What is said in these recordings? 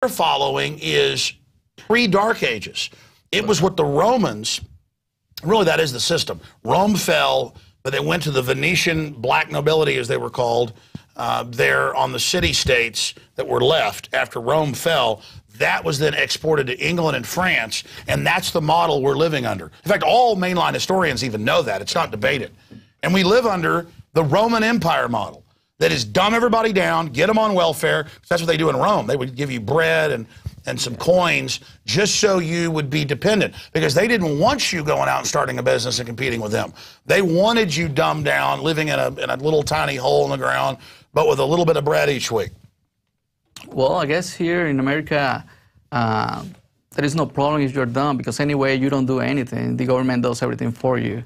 we're following is pre-Dark Ages. It was what the Romans, really that is the system. Rome fell, but they went to the Venetian black nobility, as they were called, there on the city-states that were left after Rome fell. That was then exported to England and France, and that's the model we're living under. In fact, all mainline historians even know that. It's not debated. And we live under the Roman Empire model. That is dumb everybody down, get them on welfare. That's what they do in Rome. They would give you bread and some coins just so you would be dependent, because they didn't want you going out and starting a business and competing with them. They wanted you dumbed down, living in a little tiny hole in the ground, but with a little bit of bread each week. Well, I guess here in America, there is no problem if you're dumb, because anyway, you don't do anything. The government does everything for you.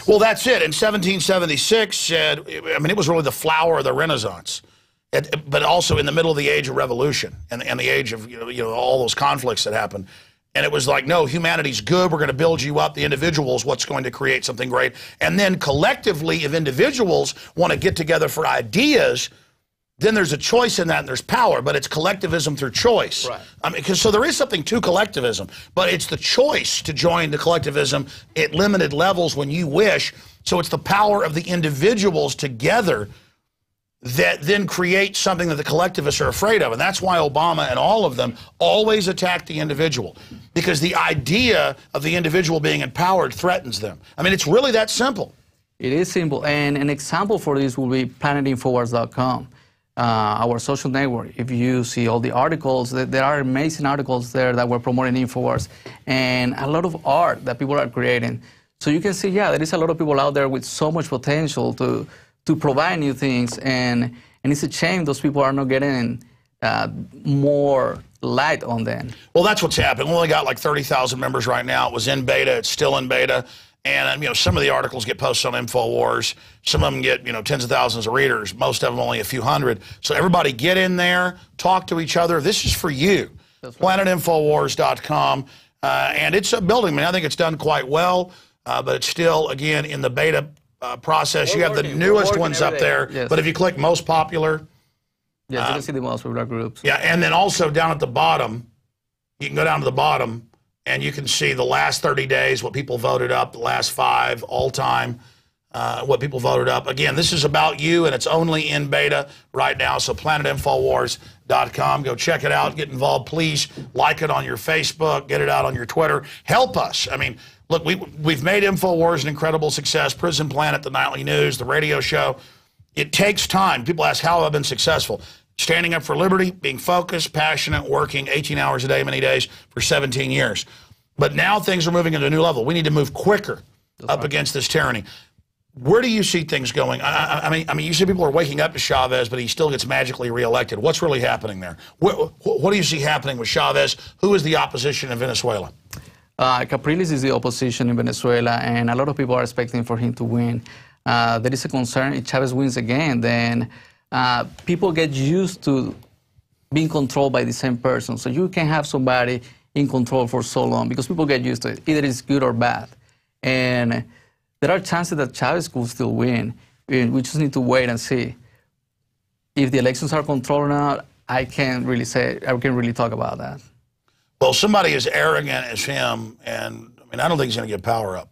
Well, that's it. In 1776, I mean, it was really the flower of the Renaissance, but also in the middle of the Age of Revolution and the age of all those conflicts that happened. And it was like, no, humanity's good. We're going to build you up. The individual is what's going to create something great. And then collectively, if individuals want to get together for ideas, then there's a choice in that, and there's power, but it's collectivism through choice. Right. I mean, so there is something to collectivism, but it's the choice to join the collectivism at limited levels when you wish. So it's the power of the individuals together that then creates something that the collectivists are afraid of. And that's why Obama and all of them always attack the individual, because the idea of the individual being empowered threatens them. I mean, it's really that simple. It is simple. And an example for this will be PlanetInfowars.com. Our social network. If you see all the articles, there are amazing articles there that were promoting INFOWARS, and a lot of art that people are creating. So you can see, yeah, there is a lot of people out there with so much potential to provide new things, and it's a shame those people are not getting more light on them. Well, that's what's happening. We only got like 30,000 members right now. It was in beta. It's still in beta. And, some of the articles get posted on INFOWARS. Some of them get, tens of thousands of readers. Most of them only a few hundred. So everybody get in there, talk to each other. This is for you. Right. PlanetInfowars.com. And it's a building. I mean, I think it's done quite well, but it's still, again, in the beta process. You have the newest ones up there. Yes. But if you click most popular. Yes, you can see the most popular groups. Yeah, and then also down at the bottom, you can go down to the bottom, and you can see the last 30 days, what people voted up, the last 5 all-time, what people voted up. Again, this is about you, and it's only in beta right now, so PlanetInfowars.com. Go check it out. Get involved. Please like it on your Facebook. Get it out on your Twitter. Help us. I mean, look, we've made InfoWars an incredible success. Prison Planet, the nightly news, the radio show. It takes time. People ask, how have I been successful? Standing up for liberty, being focused, passionate, working 18 hours a day, many days, for 17 years. But now things are moving into a new level. We need to move quicker up against this tyranny. Where do you see things going? I mean, you see people are waking up to Chavez, but he still gets magically reelected. What's really happening there? What do you see happening with Chavez? Who is the opposition in Venezuela? Capriles is the opposition in Venezuela, and a lot of people are expecting for him to win. There is a concern if Chavez wins again, then people get used to being controlled by the same person. So you can have somebody in control for so long because people get used to it. Either it's good or bad. And there are chances that Chavez could still win. We just need to wait and see. If the elections are controlled or not, I can't really talk about that. Well, somebody as arrogant as him, and I mean, I don't think he's going to get power up.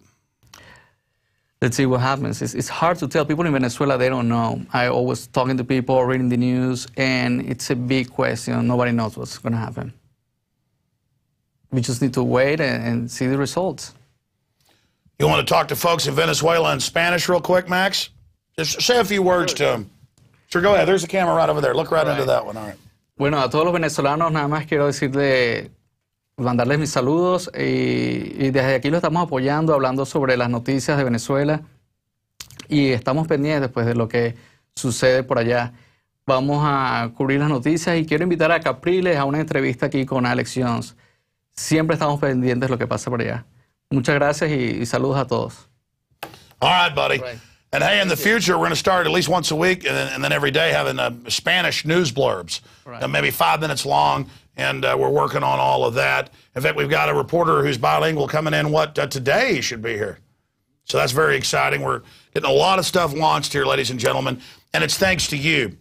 Let's see what happens. It's hard to tell. People in Venezuela, they don't know. I always talking to people, reading the news, and it's a big question. Nobody knows what's going to happen. We just need to wait and see the results. You want to talk to folks in Venezuela in Spanish real quick, Max? Just say a few words to them. Sure, go ahead. There's a camera right over there. Look right into that one. All right. Bueno, a todos los venezolanos nada más quiero mandarles mis saludos y desde aquí lo estamos apoyando, hablando sobre las noticias de Venezuela y estamos pendientes pues, de lo que sucede por allá. Vamos a cubrir las noticias y quiero invitar a Capriles a una entrevista aquí con Alex Jones. Siempre estamos pendientes de lo que pasa por allá. Muchas gracias y saludos a todos. All right, buddy. Right. And hey, in the future, we're going to start at least once a week and then every day having Spanish news blurbs, right. Maybe 5 minutes long, and we're working on all of that. In fact, we've got a reporter who's bilingual coming in, today he should be here. So that's very exciting. We're getting a lot of stuff launched here, ladies and gentlemen, and it's thanks to you.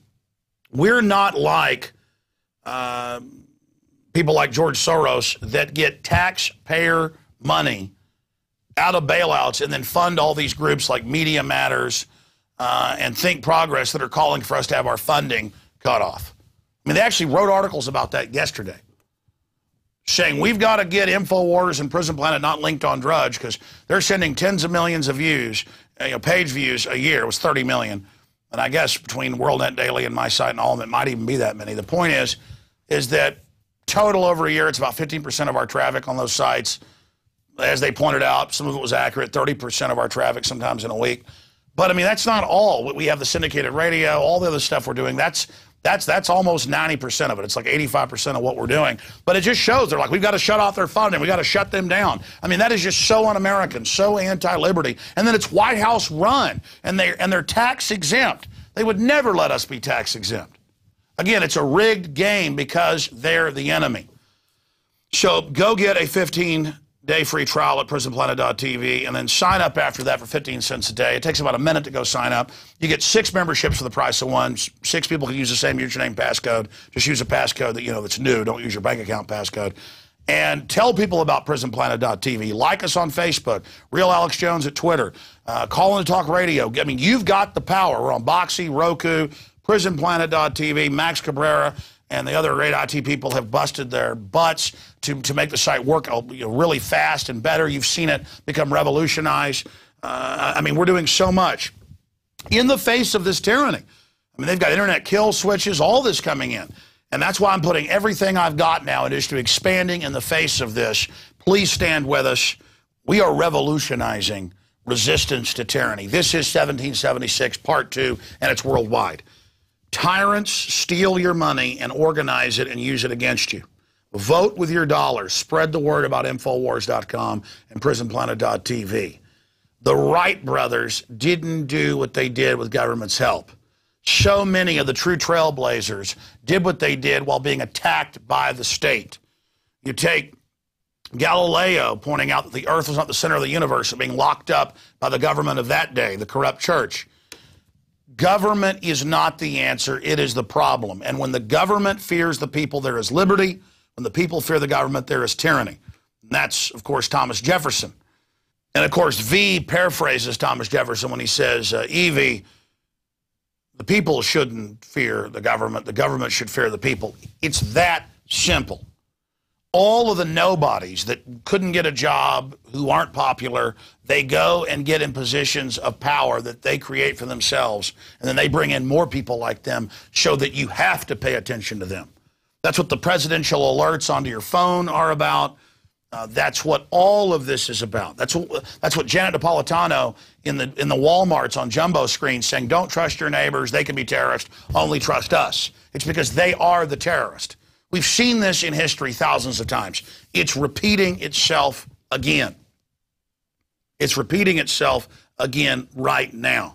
We're not like people like George Soros that get taxpayer money out of bailouts and then fund all these groups like Media Matters and Think Progress that are calling for us to have our funding cut off. I mean, they actually wrote articles about that yesterday, saying we've got to get INFOWARS and Prison Planet not linked on Drudge because they're sending tens of millions of views, page views a year. It was 30 million. And I guess between WorldNet Daily and my site and all of them, it might even be that many. The point is that total over a year, it's about 15% of our traffic on those sites. As they pointed out, some of it was accurate, 30% of our traffic sometimes in a week. But, I mean, that's not all. We have the syndicated radio, all the other stuff we're doing. That's almost 90% of it. It's like 85% of what we're doing. But it just shows they're like, we've got to shut off their funding. We've got to shut them down. I mean, that is just so un-American, so anti-liberty. And then it's White House run, and they're tax exempt. They would never let us be tax exempt. Again, it's a rigged game because they're the enemy. So go get a 15-day free trial at PrisonPlanet.tv and then sign up after that for 15 cents a day. It takes about a minute to go sign up. You get 6 memberships for the price of 1. 6 people can use the same username passcode. Just use a passcode that, that's new. Don't use your bank account passcode. And tell people about PrisonPlanet.tv. Like us on Facebook. Real Alex Jones at Twitter. Call in to talk radio. I mean, you've got the power. We're on Boxy, Roku, PrisonPlanet.tv, Max Cabrera, and the other great IT people have busted their butts to make the site work really fast and better. You've seen it become revolutionized. I mean, we're doing so much in the face of this tyranny. I mean, they've got internet kill switches, all this coming in. And that's why I'm putting everything I've got now into expanding in the face of this. Please stand with us. We are revolutionizing resistance to tyranny. This is 1776, Part 2, and it's worldwide. Tyrants steal your money and organize it and use it against you. Vote with your dollars. Spread the word about INFOWARS.com and PrisonPlanet.tv. The Wright brothers didn't do what they did with government's help. So many of the true trailblazers did what they did while being attacked by the state. You take Galileo pointing out that the earth was not the center of the universe and being locked up by the government of that day, the corrupt church. Government is not the answer, it is the problem. And when the government fears the people, there is liberty. When the people fear the government, there is tyranny. And that's, of course, Thomas Jefferson. And, of course, V paraphrases Thomas Jefferson when he says, Evie, the people shouldn't fear the government should fear the people. It's that simple. All of the nobodies that couldn't get a job, who aren't popular, they go and get in positions of power that they create for themselves, and then they bring in more people like them so that you have to pay attention to them. That's what the presidential alerts onto your phone are about. That's what all of this is about. That's what Janet Napolitano in the Walmarts on jumbo screens saying, don't trust your neighbors, they can be terrorists, only trust us. It's because they are the terrorist. We've seen this in history thousands of times. It's repeating itself again. It's repeating itself again right now.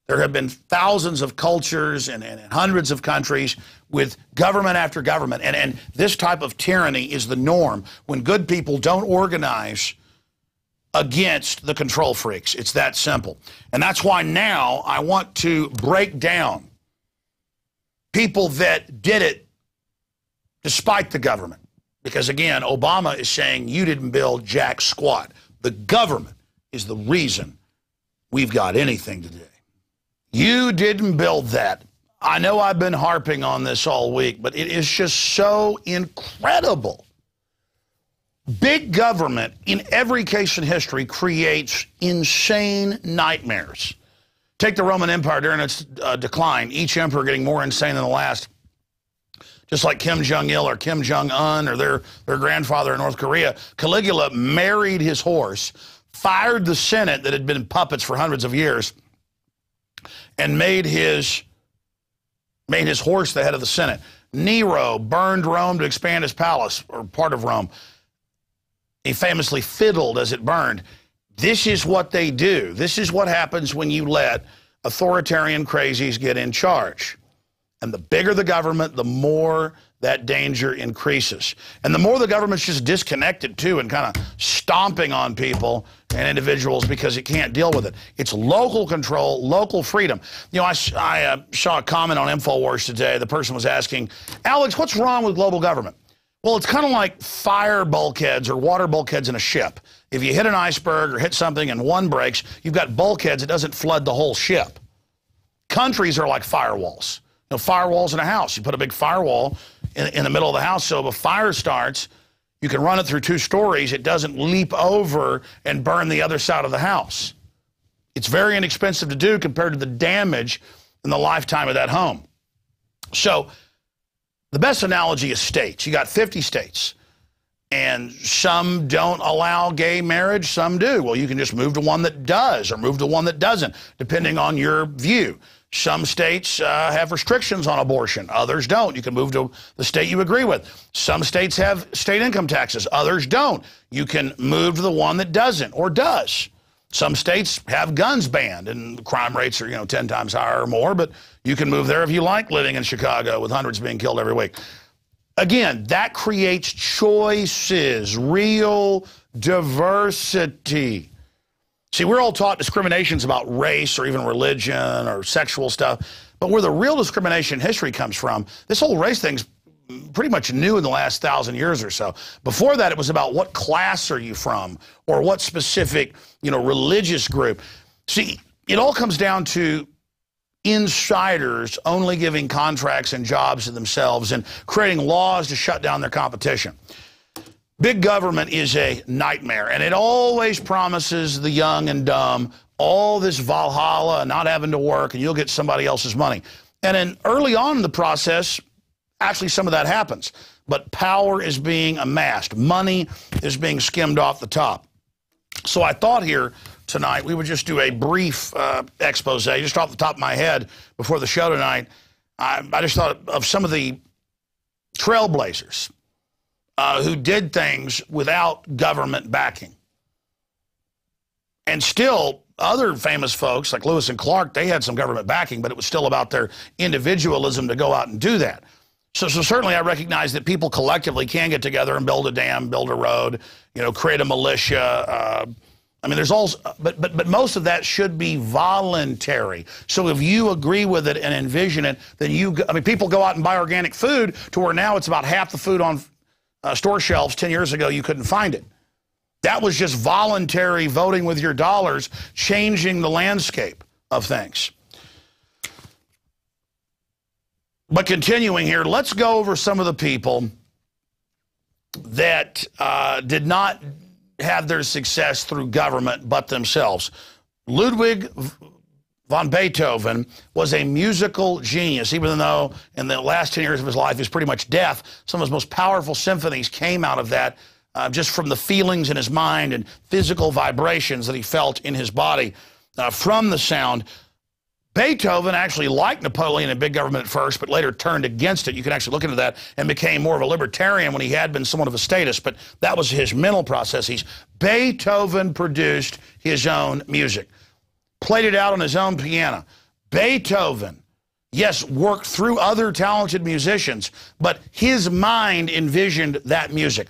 There have been thousands of cultures and hundreds of countries with government after government. And this type of tyranny is the norm when good people don't organize against the control freaks. It's that simple. And that's why now I want to break down people that did it despite the government. Because, again, Obama is saying you didn't build jack squat. The government is the reason we've got anything today. You didn't build that. I know I've been harping on this all week, but it is just so incredible. Big government, in every case in history, creates insane nightmares. Take the Roman Empire during its decline, each emperor getting more insane than the last. Just like Kim Jong-il or Kim Jong-un or their grandfather in North Korea, Caligula married his horse, fired the Senate that had been puppets for hundreds of years, and made his horse the head of the Senate. Nero burned Rome to expand his palace, or part of Rome. He famously fiddled as it burned. This is what they do. This is what happens when you let authoritarian crazies get in charge. And the bigger the government, the more that danger increases. And the more the government's just disconnected, too, and kind of stomping on people and individuals because it can't deal with it. It's local control, local freedom. You know, I saw a comment on INFOWARS today. The person was asking, Alex, what's wrong with global government? Well, it's kind of like fire bulkheads or water bulkheads in a ship. If you hit an iceberg or hit something and one breaks, you've got bulkheads. It doesn't flood the whole ship. Countries are like firewalls. You know, firewalls in a house. You put a big firewall in the middle of the house, so if a fire starts, you can run it through 2 stories. It doesn't leap over and burn the other side of the house. It's very inexpensive to do compared to the damage in the lifetime of that home. So the best analogy is states. You got 50 states, and some don't allow gay marriage, some do. Well, you can just move to one that does or move to one that doesn't, depending on your view. Some states have restrictions on abortion. Others don't. You can move to the state you agree with. Some states have state income taxes. Others don't. You can move to the one that doesn't or does. Some states have guns banned, and the crime rates are, 10 times higher or more, but you can move there if you like living in Chicago with hundreds being killed every week. Again, that creates choices, real diversity. See, we're all taught discriminations about race or even religion or sexual stuff, but where the real discrimination history comes from, this whole race thing's pretty much new in the last 1,000 years or so. Before that, it was about what class are you from or what specific, religious group. See, it all comes down to insiders only giving contracts and jobs to themselves and creating laws to shut down their competition. Big government is a nightmare, and it always promises the young and dumb all this Valhalla, not having to work, and you'll get somebody else's money. And then early on in the process, actually some of that happens, but power is being amassed. Money is being skimmed off the top. So I thought here tonight we would just do a brief expose, just off the top of my head before the show tonight. I just thought of some of the trailblazers who did things without government backing. And still, other famous folks like Lewis and Clark, they had some government backing, but it was still about their individualism to go out and do that. So certainly I recognize that people collectively can get together and build a dam, build a road, create a militia. I mean, there's all, but most of that should be voluntary. So if you agree with it and envision it, then people go out and buy organic food to where now it's about half the food on store shelves. 10 years ago, you couldn't find it. That was just voluntary voting with your dollars, changing the landscape of things. But continuing here, let's go over some of the people that did not have their success through government but themselves. Ludwig von Beethoven was a musical genius, even though in the last 10 years of his life he was pretty much deaf. Some of his most powerful symphonies came out of that just from the feelings in his mind and physical vibrations that he felt in his body from the sound. Beethoven actually liked Napoleon and big government at first, but later turned against it. You can actually look into that, and became more of a libertarian when he had been somewhat of a statist, but that was his mental processes. Beethoven produced his own music, played it out on his own piano. Beethoven, yes, worked through other talented musicians, but his mind envisioned that music.